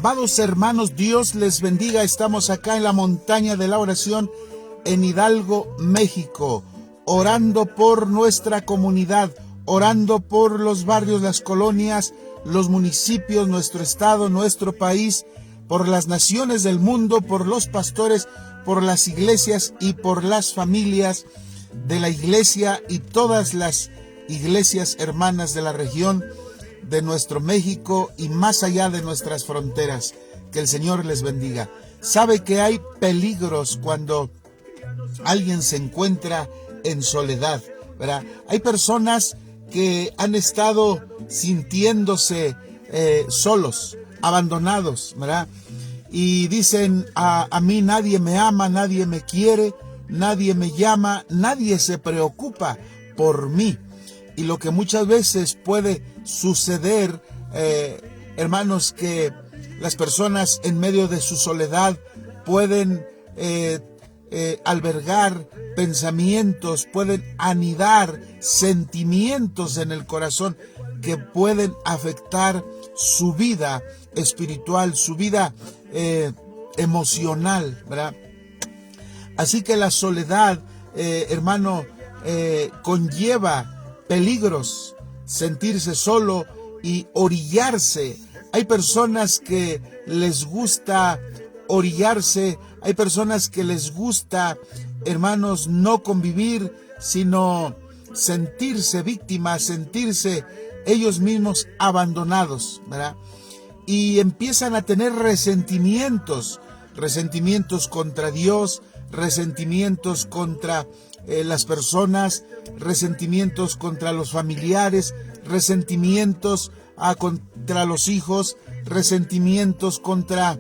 Amados hermanos, Dios les bendiga. Estamos acá en la montaña de la oración en Hidalgo, México, orando por nuestra comunidad, orando por los barrios, las colonias, los municipios, nuestro estado, nuestro país, por las naciones del mundo, por los pastores, por las iglesias y por las familias de la iglesia y todas las iglesias hermanas de la región de nuestro México y más allá de nuestras fronteras. Que el Señor les bendiga. Sabe que hay peligros cuando alguien se encuentra en soledad, ¿verdad? Hay personas que han estado sintiéndose solos, abandonados, ¿verdad? Y dicen, a mí nadie me ama, nadie me quiere, nadie me llama, nadie se preocupa por mí. Y lo que muchas veces puede suceder, hermanos, que las personas en medio de su soledad pueden albergar pensamientos, pueden anidar sentimientos en el corazón que pueden afectar su vida espiritual, su vida emocional, ¿verdad? Así que la soledad, hermano, conlleva peligros, sentirse solo y orillarse. Hay personas que les gusta orillarse, hay personas que les gusta, hermanos, no convivir, sino sentirse víctimas, sentirse ellos mismos abandonados, ¿verdad? Y empiezan a tener resentimientos contra Dios, resentimientos contra las personas, resentimientos contra los familiares, resentimientos contra los hijos, resentimientos contra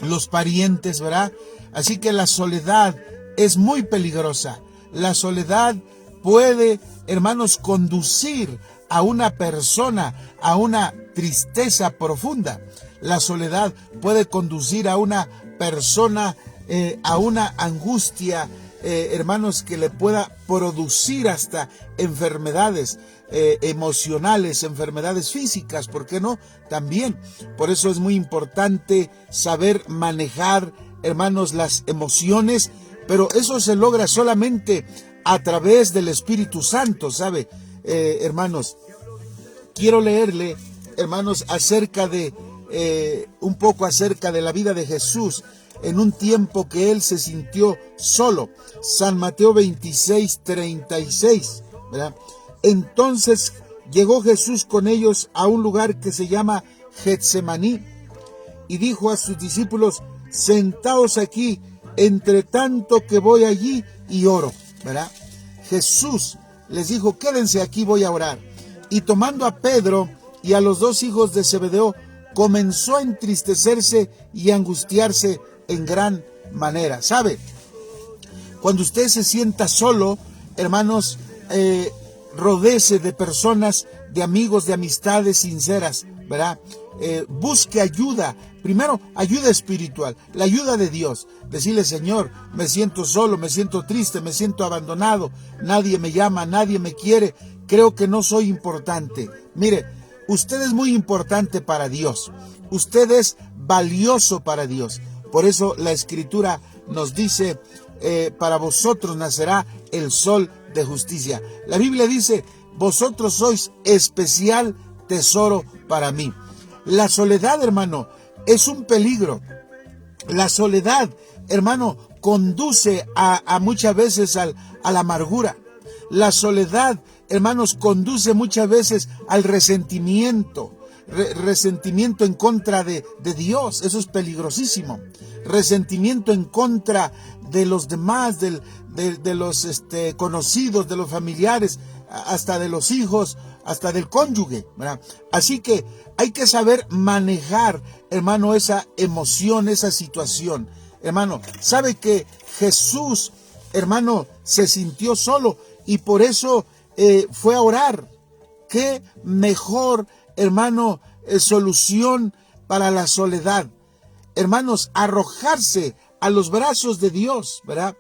los parientes, ¿verdad? Así que la soledad es muy peligrosa. La soledad puede, hermanos, conducir a una persona a una tristeza profunda. La soledad puede conducir a una persona a una angustia, hermanos, que le pueda producir hasta enfermedades emocionales, enfermedades físicas, ¿por qué no? También. Por eso es muy importante saber manejar, hermanos, las emociones, pero eso se logra solamente a través del Espíritu Santo, ¿sabe? Hermanos, quiero leerle, hermanos, un poco acerca de la vida de Jesús en un tiempo que él se sintió solo. San Mateo 26:36, ¿verdad? Entonces llegó Jesús con ellos a un lugar que se llama Getsemaní y dijo a sus discípulos: sentaos aquí, entre tanto que voy allí y oro, ¿verdad? Jesús les dijo: quédense aquí, voy a orar. Y tomando a Pedro y a los dos hijos de Zebedeo, comenzó a entristecerse y a angustiarse en gran manera. ¿Sabe? Cuando usted se sienta solo, hermanos, rodéese de personas, de amigos, de amistades sinceras, ¿verdad? Busque ayuda, primero ayuda espiritual, la ayuda de Dios. Decirle: Señor, me siento solo, me siento triste, me siento abandonado, nadie me llama, nadie me quiere, creo que no soy importante. Mire, usted es muy importante para Dios, usted es valioso para Dios. Por eso la Escritura nos dice: para vosotros nacerá el sol de justicia. La Biblia dice: vosotros sois especial tesoro para mí. La soledad, hermano, es un peligro. La soledad, hermano, conduce a muchas veces a la amargura. La soledad, hermanos, conduce muchas veces al resentimiento. Resentimiento en contra de Dios, eso es peligrosísimo. Resentimiento en contra de los demás, de los conocidos, de los familiares, hasta de los hijos, hasta del cónyuge, ¿verdad? Así que hay que saber manejar, hermano, esa emoción, esa situación. Hermano, sabe que Jesús, hermano, se sintió solo y por eso fue a orar. Qué mejor, hermano, solución para la soledad. Hermanos, arrojarse a los brazos de Dios, ¿verdad?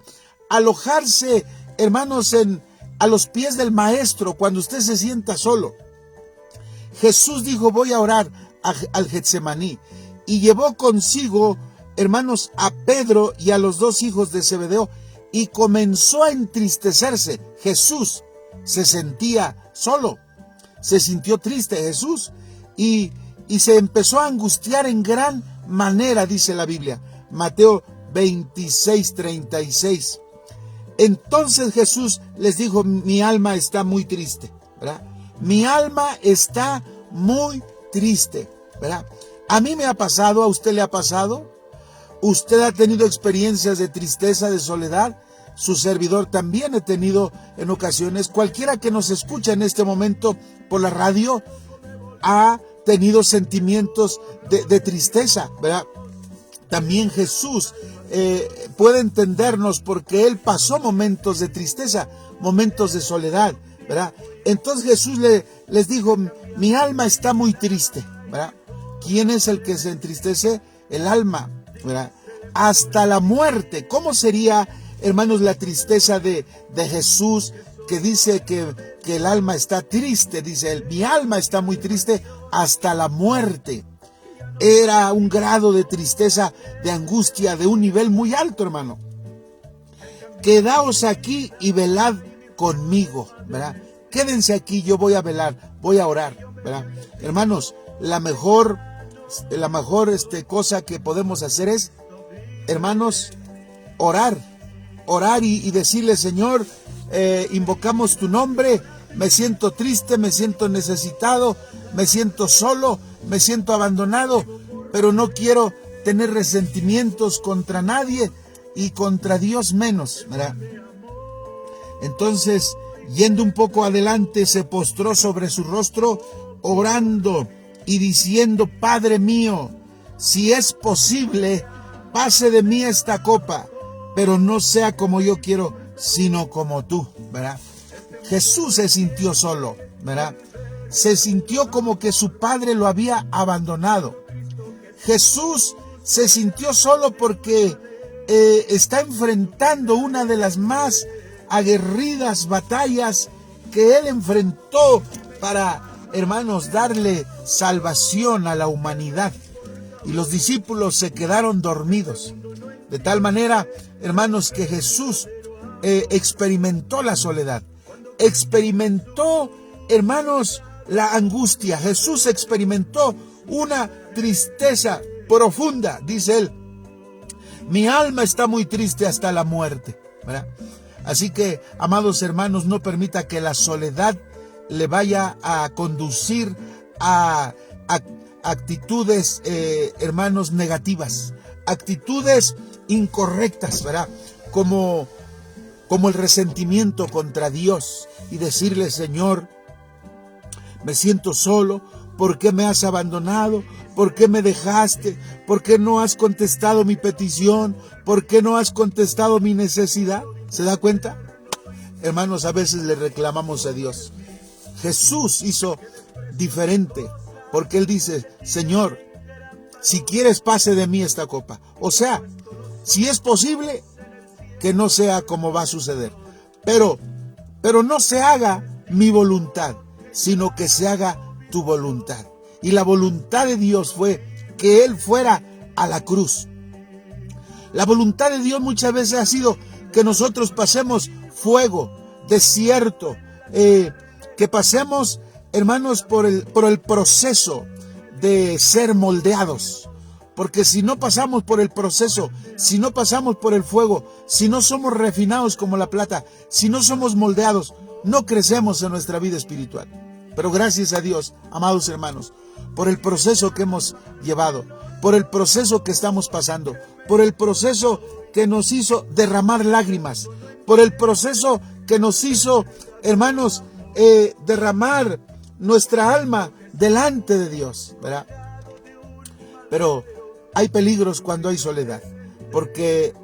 Alojarse, hermanos, a los pies del Maestro cuando usted se sienta solo. Jesús dijo: voy a orar al Getsemaní. y llevó consigo, hermanos, a Pedro y a los 2 hijos de Zebedeo, y comenzó a entristecerse. Jesús se sentía solo, se sintió triste Jesús, y se empezó a angustiar en gran manera, dice la Biblia, Mateo 26:36. Entonces Jesús les dijo: mi alma está muy triste, ¿verdad? Mi alma está muy triste, ¿verdad? A mí me ha pasado, a usted le ha pasado. Usted ha tenido experiencias de tristeza, de soledad. Su servidor también he tenido en ocasiones. Cualquiera que nos escucha en este momento por la radio ha tenido sentimientos de tristeza, ¿verdad? También Jesús puede entendernos porque Él pasó momentos de tristeza, momentos de soledad, ¿verdad? Entonces Jesús les dijo: mi alma está muy triste, ¿verdad? ¿Quién es el que se entristece? El alma, ¿verdad? Hasta la muerte. ¿Cómo sería, hermanos, la tristeza de Jesús, que dice que el alma está triste? Dice él: mi alma está muy triste hasta la muerte. Era un grado de tristeza, de angustia, de un nivel muy alto, hermano. Quedaos aquí y velad conmigo, ¿verdad? Quédense aquí, yo voy a velar, voy a orar, ¿verdad? Hermanos, la mejor cosa que podemos hacer es, hermanos, orar y decirle: Señor, invocamos tu nombre, me siento triste, me siento necesitado, me siento solo, me siento abandonado, pero no quiero tener resentimientos contra nadie y contra Dios menos, ¿verdad? Entonces, yendo un poco adelante, se postró sobre su rostro, orando y diciendo: Padre mío, si es posible, pase de mí esta copa, pero no sea como yo quiero, sino como tú, ¿verdad? Jesús se sintió solo, ¿verdad? Se sintió como que su padre lo había abandonado. Jesús se sintió solo porque está enfrentando una de las más aguerridas batallas que él enfrentó para, hermanos, darle salvación a la humanidad. Y los discípulos se quedaron dormidos. De tal manera, hermanos, que Jesús experimentó la soledad. Experimentó, hermanos, la angustia. Jesús experimentó una tristeza profunda, dice él: mi alma está muy triste hasta la muerte, ¿verdad? Así que, amados hermanos, no permita que la soledad le vaya a conducir a actitudes, hermanos, negativas, actitudes incorrectas, ¿verdad? Como el resentimiento contra Dios, y decirle: Señor, me siento solo, ¿por qué me has abandonado? ¿Por qué me dejaste? ¿Por qué no has contestado mi petición? ¿Por qué no has contestado mi necesidad? ¿Se da cuenta? Hermanos, a veces le reclamamos a Dios. Jesús hizo diferente, porque Él dice: Señor, si quieres, pase de mí esta copa. O sea, si es posible, que no sea como va a suceder. Pero no se haga mi voluntad, sino que se haga tu voluntad. Y la voluntad de Dios fue que Él fuera a la cruz. La voluntad de Dios muchas veces ha sido que nosotros pasemos fuego, desierto, que pasemos, hermanos, por el proceso de ser moldeados. Porque si no pasamos por el proceso, si no pasamos por el fuego, si no somos refinados como la plata, si no somos moldeados, no crecemos en nuestra vida espiritual. Pero gracias a Dios, amados hermanos, por el proceso que hemos llevado, por el proceso que estamos pasando, por el proceso que nos hizo derramar lágrimas, por el proceso que nos hizo, hermanos, derramar nuestra alma delante de Dios, ¿verdad? Pero hay peligros cuando hay soledad, porque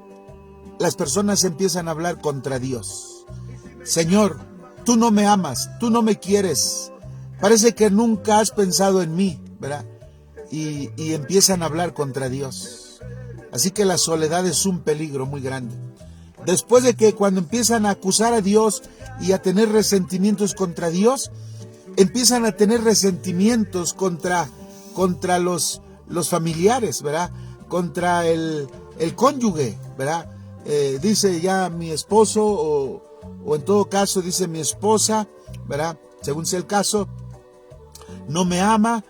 las personas empiezan a hablar contra Dios. Señor, tú no me amas, tú no me quieres, parece que nunca has pensado en mí, ¿verdad? Y empiezan a hablar contra Dios. Así que la soledad es un peligro muy grande. Después de que cuando empiezan a acusar a Dios y a tener resentimientos contra Dios, empiezan a tener resentimientos contra los los familiares, ¿verdad? Contra el cónyuge, ¿verdad? Dice ya mi esposo o en todo caso dice mi esposa, ¿verdad? Según sea el caso, no me ama,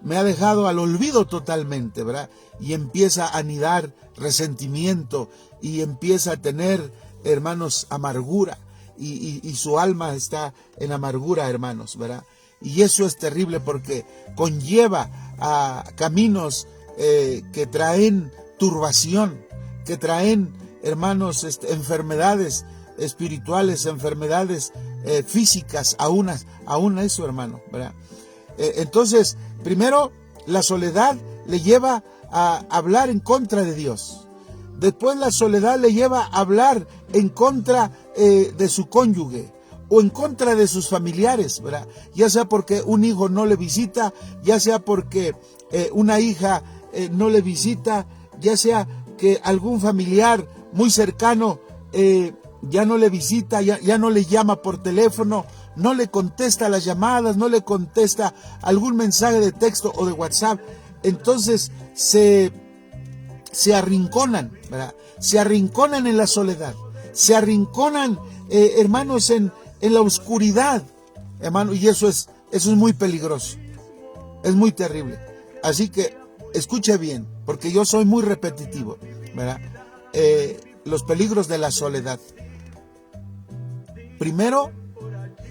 me ha dejado al olvido totalmente, ¿verdad? Y empieza a anidar resentimiento y empieza a tener, hermanos, amargura y su alma está en amargura, hermanos, ¿verdad? Y eso es terrible porque conlleva a caminos que traen turbación, que traen, hermanos, enfermedades espirituales, enfermedades físicas, aún eso, hermano, ¿verdad? Entonces, primero, la soledad le lleva a hablar en contra de Dios. Después la soledad le lleva a hablar en contra de su cónyuge o en contra de sus familiares, ¿verdad? Ya sea porque un hijo no le visita, ya sea porque una hija no le visita, ya sea que algún familiar muy cercano ya no le visita, ya no le llama por teléfono, no le contesta las llamadas, no le contesta algún mensaje de texto o de WhatsApp. Entonces se arrinconan, ¿verdad? Se arrinconan en la soledad, se arrinconan, hermanos, en la oscuridad, hermano, y eso es muy peligroso, es muy terrible. Así que escuche bien, porque yo soy muy repetitivo, ¿verdad? Los peligros de la soledad. Primero,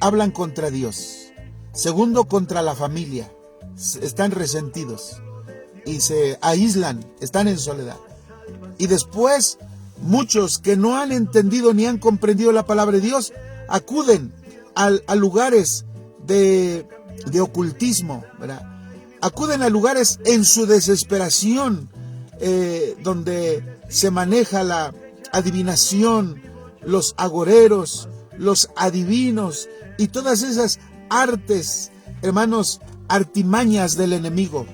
hablan contra Dios. Segundo, contra la familia. Están resentidos y se aíslan, están en soledad. Y después, muchos que no han entendido ni han comprendido la palabra de Dios, acuden a lugares de ocultismo, ¿verdad? Acuden a lugares en su desesperación, donde se maneja la adivinación, los agoreros, los adivinos y todas esas artes, hermanos, artimañas del enemigo,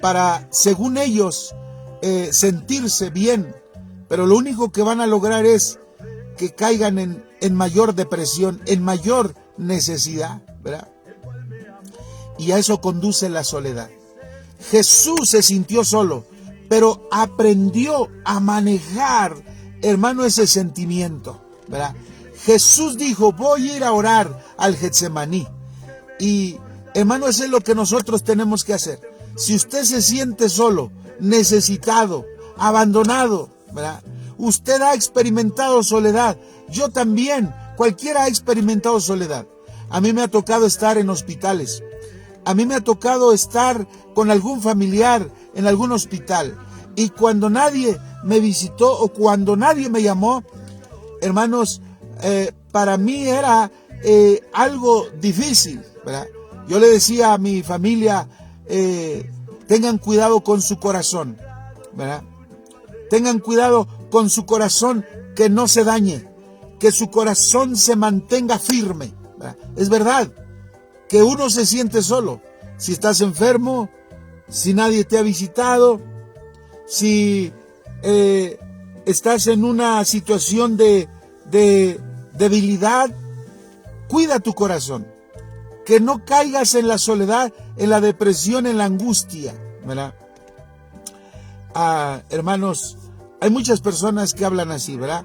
para, según ellos, sentirse bien, pero lo único que van a lograr es que caigan en mayor depresión, en mayor necesidad, ¿verdad? Y a eso conduce la soledad. Jesús se sintió solo, pero aprendió a manejar, hermano, ese sentimiento, ¿verdad? Jesús dijo, voy a ir a orar al Getsemaní. Y, hermano, eso es lo que nosotros tenemos que hacer. Si usted se siente solo, necesitado, abandonado, ¿verdad? Usted ha experimentado soledad. Yo también. Cualquiera ha experimentado soledad. A mí me ha tocado estar en hospitales. A mí me ha tocado estar con algún familiar en algún hospital. Y cuando nadie me visitó o cuando nadie me llamó, hermanos, para mí era algo difícil, ¿verdad? Yo le decía a mi familia, tengan cuidado con su corazón, ¿verdad? Tengan cuidado con su corazón, que no se dañe, que su corazón se mantenga firme, ¿verdad? Es verdad que uno se siente solo. Si estás enfermo, si nadie te ha visitado, si estás en una situación de debilidad, cuida tu corazón. Que no caigas en la soledad, en la depresión, en la angustia, ¿verdad? Hermanos, hay muchas personas que hablan así, ¿verdad?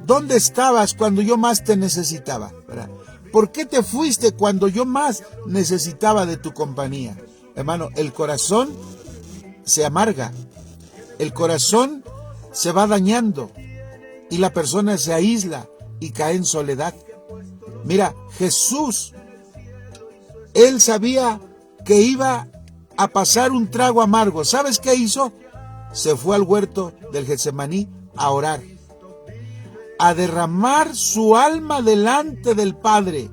¿Dónde estabas cuando yo más te necesitaba? ¿Verdad? ¿Por qué te fuiste cuando yo más necesitaba de tu compañía? Hermano, el corazón se amarga, el corazón se va dañando y la persona se aísla y cae en soledad. Mira, Jesús, él sabía que iba a pasar un trago amargo. ¿Sabes qué hizo? Se fue al huerto del Getsemaní a orar, a derramar su alma delante del Padre.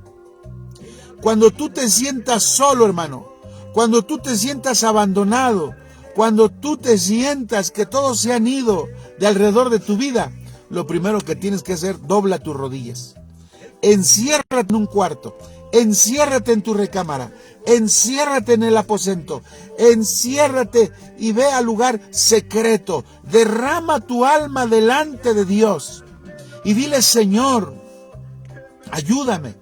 Cuando tú te sientas solo, hermano, cuando tú te sientas abandonado, cuando tú te sientas que todos se han ido de alrededor de tu vida, lo primero que tienes que hacer, dobla tus rodillas. Enciérrate en un cuarto, enciérrate en tu recámara, enciérrate en el aposento, enciérrate y ve al lugar secreto, derrama tu alma delante de Dios y dile, Señor, ayúdame,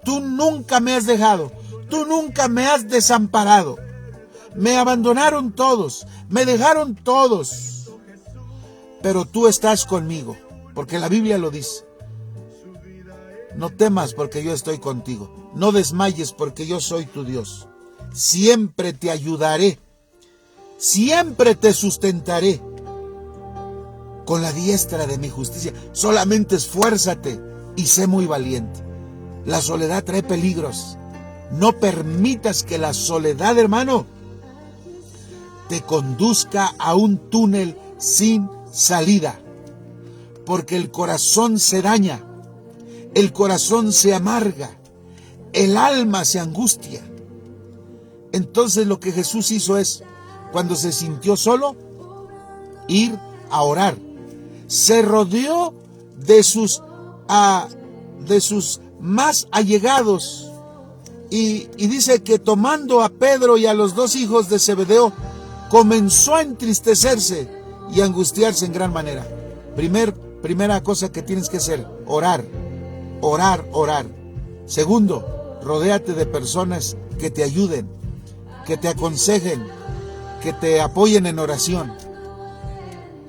tú nunca me has dejado, tú nunca me has desamparado, me abandonaron todos, me dejaron todos, pero tú estás conmigo, porque la Biblia lo dice. No temas porque yo estoy contigo, no desmayes porque yo soy tu Dios. Siempre te ayudaré, siempre te sustentaré con la diestra de mi justicia. Solamente esfuérzate y sé muy valiente. La soledad trae peligros. No permitas que la soledad, hermano, te conduzca a un túnel sin salida, porque el corazón se daña, el corazón se amarga, el alma se angustia. Entonces lo que Jesús hizo es, cuando se sintió solo, ir a orar. Se rodeó de sus más allegados y dice que tomando a Pedro y a los dos hijos de Zebedeo, comenzó a entristecerse y a angustiarse en gran manera. Primera cosa que tienes que hacer, orar, orar, orar. Segundo, rodéate de personas que te ayuden, que te aconsejen, que te apoyen en oración.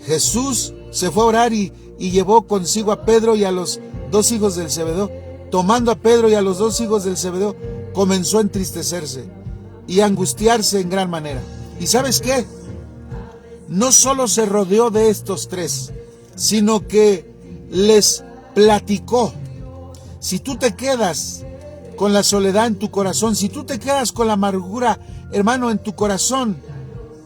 Jesús se fue a orar y llevó consigo a Pedro y a los dos hijos del Zebedeo. Tomando a Pedro y a los dos hijos del Zebedeo, comenzó a entristecerse y a angustiarse en gran manera. ¿Y sabes qué? No solo se rodeó de estos tres, sino que les platicó. Si tú te quedas con la soledad en tu corazón, si tú te quedas con la amargura, hermano, en tu corazón,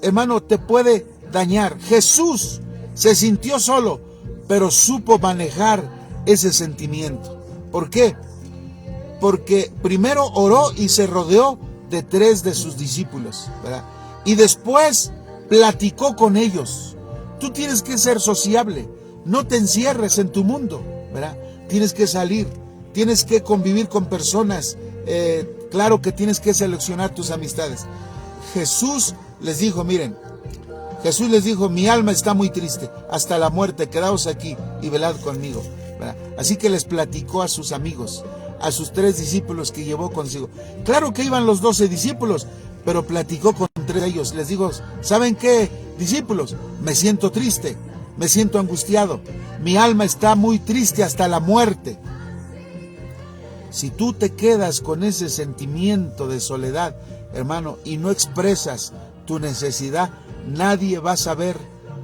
hermano, te puede dañar. Jesús se sintió solo, pero supo manejar ese sentimiento. ¿Por qué? Porque primero oró y se rodeó de tres de sus discípulos, ¿verdad? Y después platicó con ellos. Tú tienes que ser sociable, no te encierres en tu mundo, ¿verdad? Tienes que salir, tienes que convivir con personas, claro que tienes que seleccionar tus amistades. Jesús les dijo, miren, Jesús les dijo, mi alma está muy triste, hasta la muerte, quedaos aquí y velad conmigo, ¿verdad? Así que les platicó a sus amigos, a sus tres discípulos que llevó consigo. Claro que iban los 12 discípulos, pero platicó con tres de ellos. Les digo, ¿saben qué, discípulos? Me siento triste, me siento angustiado, mi alma está muy triste hasta la muerte. Si tú te quedas con ese sentimiento de soledad, hermano, y no expresas tu necesidad, nadie va a saber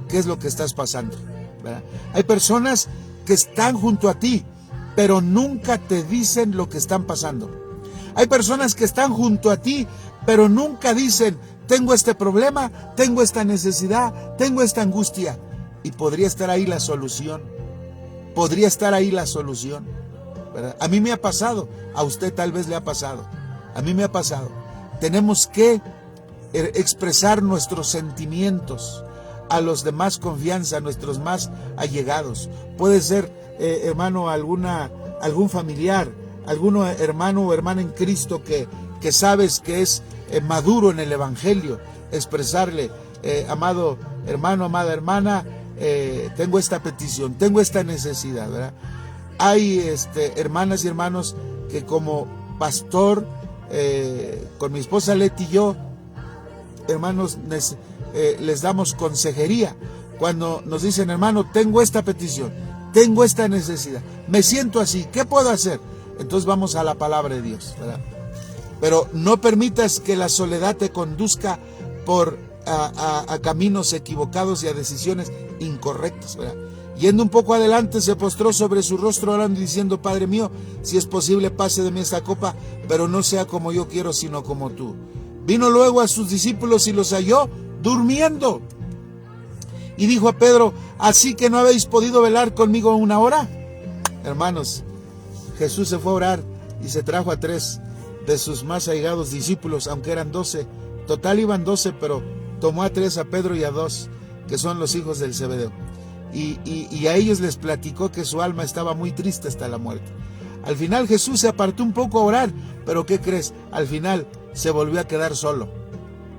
qué es lo que estás pasando, ¿verdad? Hay personas que están junto a ti, pero nunca te dicen lo que están pasando. Hay personas que están junto a ti, pero nunca dicen, tengo este problema, tengo esta necesidad, tengo esta angustia. Y podría estar ahí la solución. Podría estar ahí la solución, ¿verdad? A mí me ha pasado, a usted tal vez le ha pasado. A mí me ha pasado. Tenemos que expresar nuestros sentimientos a los de más confianza, a nuestros más allegados. Puede ser, hermano, algún familiar, algún hermano o hermana en Cristo que sabes que es maduro en el Evangelio, expresarle, amado hermano, amada hermana, tengo esta petición, tengo esta necesidad, ¿verdad? Hay hermanas y hermanos que como pastor, con mi esposa Leti y yo, hermanos, les damos consejería. Cuando nos dicen, hermano, tengo esta petición, tengo esta necesidad, me siento así, ¿qué puedo hacer? Entonces vamos a la palabra de Dios, ¿verdad? Pero no permitas que la soledad te conduzca a caminos equivocados y a decisiones incorrectas, ¿verdad? Yendo un poco adelante, se postró sobre su rostro orando y diciendo, Padre mío, si es posible, pase de mí esta copa, pero no sea como yo quiero, sino como tú. Vino luego a sus discípulos y los halló durmiendo. Y dijo a Pedro, ¿así que no habéis podido velar conmigo una hora? Hermanos, Jesús se fue a orar y se trajo a tres de sus más allegados discípulos, aunque eran 12. Total iban 12, pero tomó a tres, a Pedro y a dos, que son los hijos del Zebedeo. Y a ellos les platicó que su alma estaba muy triste hasta la muerte. Al final Jesús se apartó un poco a orar, pero ¿qué crees? Al final se volvió a quedar solo.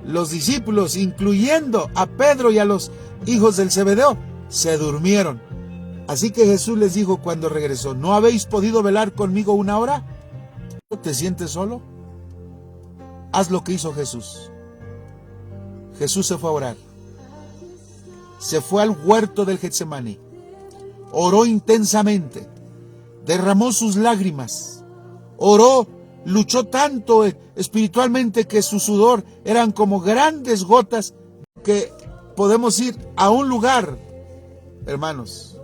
Los discípulos, incluyendo a Pedro y a los hijos del Zebedeo, se durmieron. Así que Jesús les dijo cuando regresó, ¿no habéis podido velar conmigo una hora? ¿Te sientes solo? Haz lo que hizo Jesús. Jesús se fue a orar. Se fue al huerto del Getsemaní. Oró intensamente. Derramó sus lágrimas. Oró, luchó tanto espiritualmente que su sudor eran como grandes gotas, que podemos ir a un lugar, hermanos,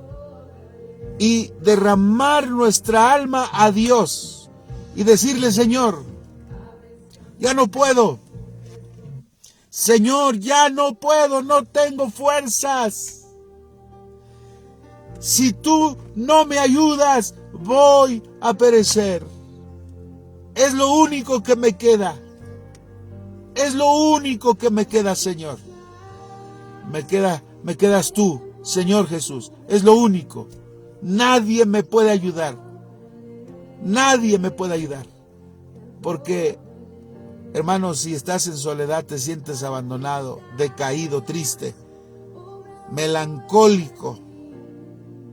y derramar nuestra alma a Dios y decirle: Señor, ya no puedo. Señor, ya no puedo, no tengo fuerzas. Si tú no me ayudas, voy a perecer. Es lo único que me queda. Es lo único que me queda, Señor. Me quedas tú, Señor Jesús. Es lo único. Nadie me puede ayudar. Nadie me puede ayudar. Porque, hermanos, si estás en soledad, te sientes abandonado, decaído, triste, melancólico.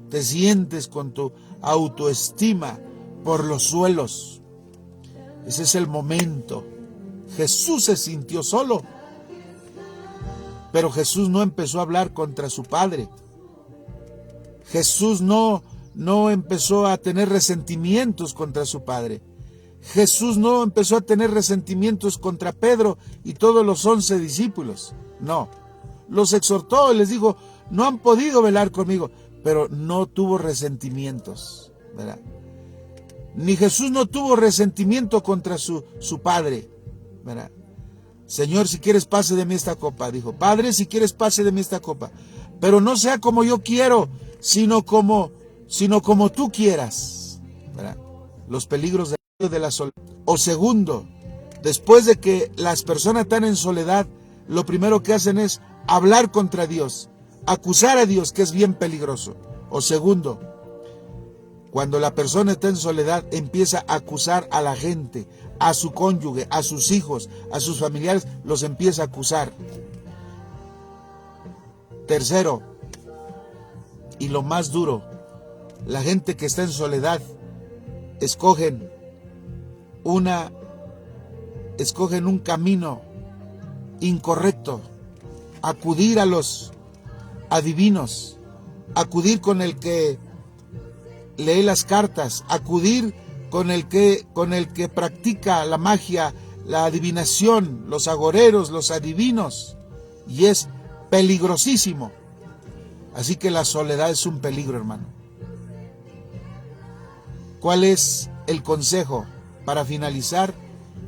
Te sientes con tu autoestima por los suelos. Ese es el momento. Jesús se sintió solo. Pero Jesús no empezó a hablar contra su Padre. Jesús no empezó a tener resentimientos contra su Padre. Jesús no empezó a tener resentimientos contra Pedro y todos los 11 discípulos. No. Los exhortó y les dijo: no han podido velar conmigo. Pero no tuvo resentimientos, ¿verdad? Ni Jesús no tuvo resentimiento contra su Padre, ¿verdad? Señor, si quieres, pase de mí esta copa. Dijo: Padre, si quieres, pase de mí esta copa. Pero no sea como yo quiero, sino como tú quieras, ¿verdad? Los peligros de la soledad. O segundo, después de que las personas están en soledad, lo primero que hacen es hablar contra Dios, acusar a Dios, que es bien peligroso. O segundo, cuando la persona está en soledad, empieza a acusar a la gente, a su cónyuge, a sus hijos, a sus familiares, los empieza a acusar. Tercero, y lo más duro, la gente que está en soledad escogen un camino incorrecto: acudir a los adivinos, acudir con el que lee las cartas, acudir con el que practica la magia, la adivinación, los agoreros, los adivinos, y es peligrosísimo. Así que la soledad es un peligro, hermano. ¿Cuál es el consejo? Para finalizar,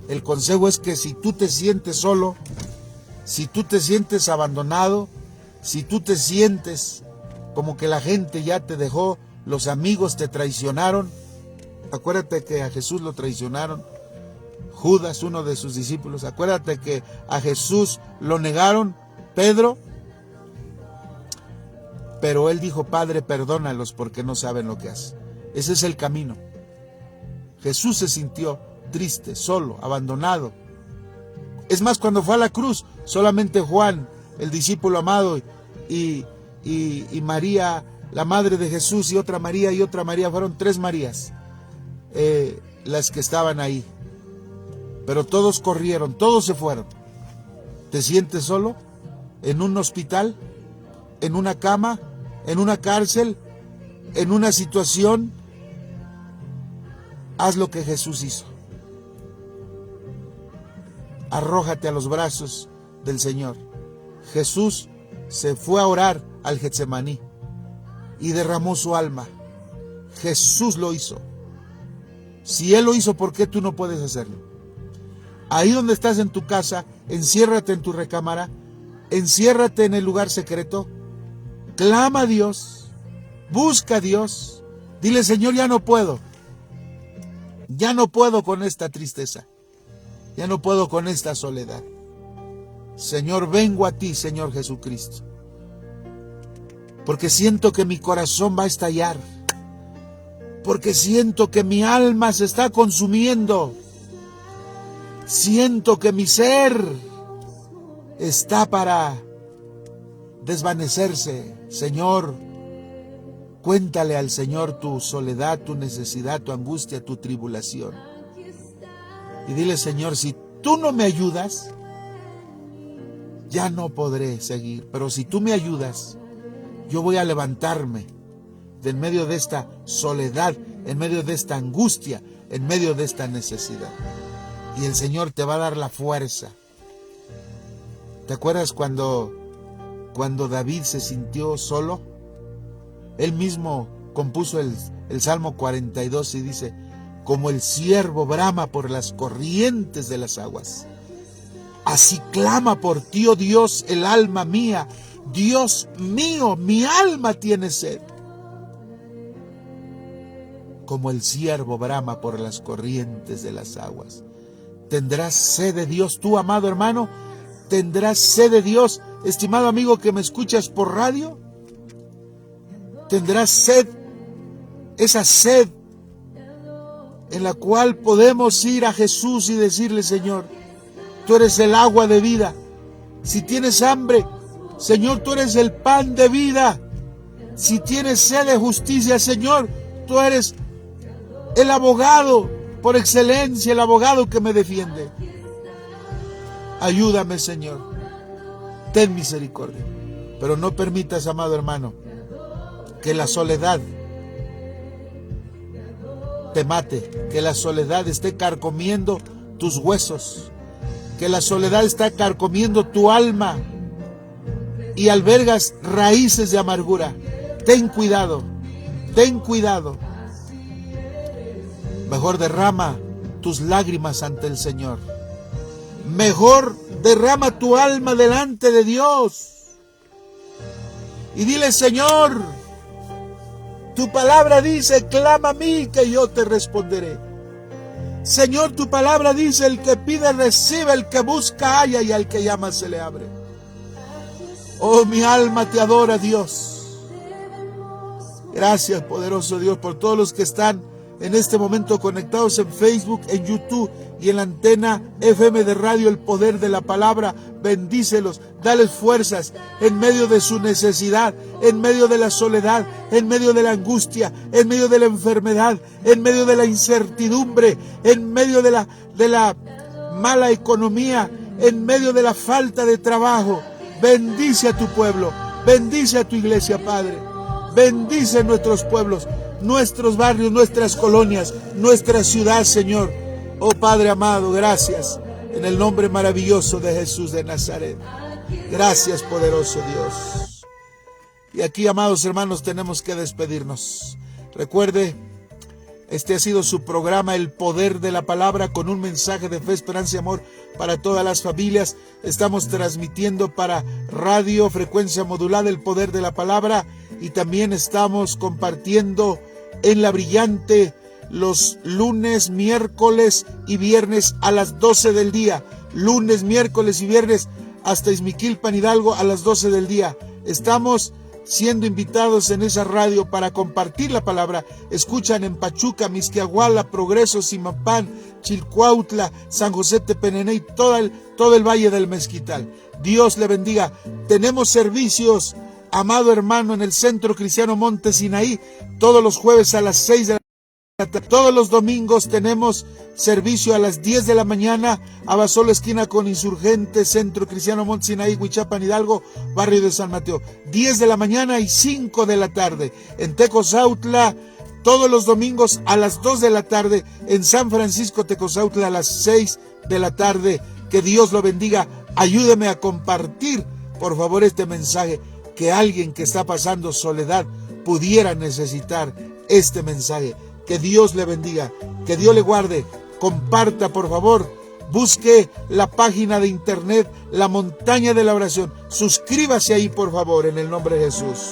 el consejo es que si tú te sientes solo, si tú te sientes abandonado, si tú te sientes como que la gente ya te dejó, los amigos te traicionaron. Acuérdate que a Jesús lo traicionaron. Judas, uno de sus discípulos. Acuérdate que a Jesús lo negaron. Pedro. Pero él dijo: Padre, perdónalos porque no saben lo que hacen. Ese es el camino. Jesús se sintió triste, solo, abandonado. Es más, cuando fue a la cruz, solamente Juan, el discípulo amado, y María, la madre de Jesús, y otra María, fueron 3 Marías las que estaban ahí. Pero todos corrieron, todos se fueron. ¿Te sientes solo? ¿En un hospital? ¿En una cama? ¿En una cárcel? ¿En una situación? Haz lo que Jesús hizo. Arrójate a los brazos del Señor. Jesús se fue a orar al Getsemaní y derramó su alma. Jesús lo hizo. Si Él lo hizo, ¿por qué tú no puedes hacerlo? Ahí donde estás en tu casa, enciérrate en tu recámara, enciérrate en el lugar secreto, clama a Dios, busca a Dios, dile: Señor, ya no puedo con esta tristeza, ya no puedo con esta soledad. Señor, vengo a ti, Señor Jesucristo, porque siento que mi corazón va a estallar, porque siento que mi alma se está consumiendo, siento que mi ser está para desvanecerse. Señor, cuéntale al Señor tu soledad, tu necesidad, tu angustia, tu tribulación. Y dile: Señor, si tú no me ayudas, ya no podré seguir, pero si tú me ayudas, yo voy a levantarme de en medio de esta soledad, en medio de esta angustia, en medio de esta necesidad. Y el Señor te va a dar la fuerza. ¿Te acuerdas cuando David se sintió solo? Él mismo compuso el Salmo 42 y dice: como el ciervo brama por las corrientes de las aguas, así clama por ti, oh Dios, el alma mía. Dios mío, mi alma tiene sed. Como el ciervo brama por las corrientes de las aguas. ¿Tendrás sed de Dios tú, amado hermano? ¿Tendrás sed de Dios, estimado amigo que me escuchas por radio? ¿Tendrás sed? Esa sed en la cual podemos ir a Jesús y decirle: Señor, tú eres el agua de vida. Si tienes hambre, Señor, tú eres el pan de vida. Si tienes sed de justicia, Señor, tú eres el abogado por excelencia, el abogado que me defiende. Ayúdame, Señor. Ten misericordia. Pero no permitas, amado hermano, que la soledad te mate, que la soledad esté carcomiendo tus huesos, que la soledad está carcomiendo tu alma y albergas raíces de amargura. Ten cuidado, ten cuidado. Mejor derrama tus lágrimas ante el Señor. Mejor derrama tu alma delante de Dios. Y dile: Señor, tu palabra dice: clama a mí que yo te responderé. Señor, tu palabra dice: el que pide recibe, el que busca halla, y al que llama se le abre. Oh, mi alma te adora, Dios. Gracias, poderoso Dios, por todos los que están en este momento conectados en Facebook, en YouTube y en la antena FM de Radio El Poder de la Palabra. Bendícelos, dales fuerzas en medio de su necesidad, en medio de la soledad, en medio de la angustia, en medio de la enfermedad, en medio de la incertidumbre, en medio de la mala economía, en medio de la falta de trabajo. Bendice a tu pueblo, bendice a tu iglesia, Padre. Bendice nuestros pueblos, nuestros barrios, nuestras colonias, nuestra ciudad, Señor. Oh Padre amado, gracias en el nombre maravilloso de Jesús de Nazaret. Gracias, poderoso Dios. Y aquí, amados hermanos, tenemos que despedirnos. Recuerde, este ha sido su programa El Poder de la Palabra, con un mensaje de fe, esperanza y amor para todas las familias. Estamos transmitiendo para Radio Frecuencia Modulada El Poder de la Palabra, y también estamos compartiendo en La Brillante los lunes, miércoles y viernes a las 12 del día. Lunes, miércoles y viernes hasta Izmiquilpan, Hidalgo, a las 12 del día. Estamos siendo invitados en esa radio para compartir la palabra. Escuchan en Pachuca, Mixquiahuala, Progreso, Zimapán, Chilcuautla, San José Tepeneney, todo el Valle del Mezquital. Dios le bendiga. Tenemos servicios, amado hermano, en el Centro Cristiano Monte Sinaí, todos los jueves a las 6 de la tarde. Todos los domingos tenemos servicio a las 10 de la mañana, Abasolo esquina con Insurgente, Centro Cristiano Monte Sinaí, Huichapan, Hidalgo, barrio de San Mateo. 10 de la mañana y 5 de la tarde. En Tecozautla, todos los domingos a las 2 de la tarde. En San Francisco, Tecozautla, a las 6 de la tarde. Que Dios lo bendiga. Ayúdeme a compartir, por favor, este mensaje, que alguien que está pasando soledad pudiera necesitar este mensaje. Que Dios le bendiga, que Dios le guarde. Comparta, por favor. Busque la página de internet La Montaña de la Oración. Suscríbase ahí, por favor, en el nombre de Jesús.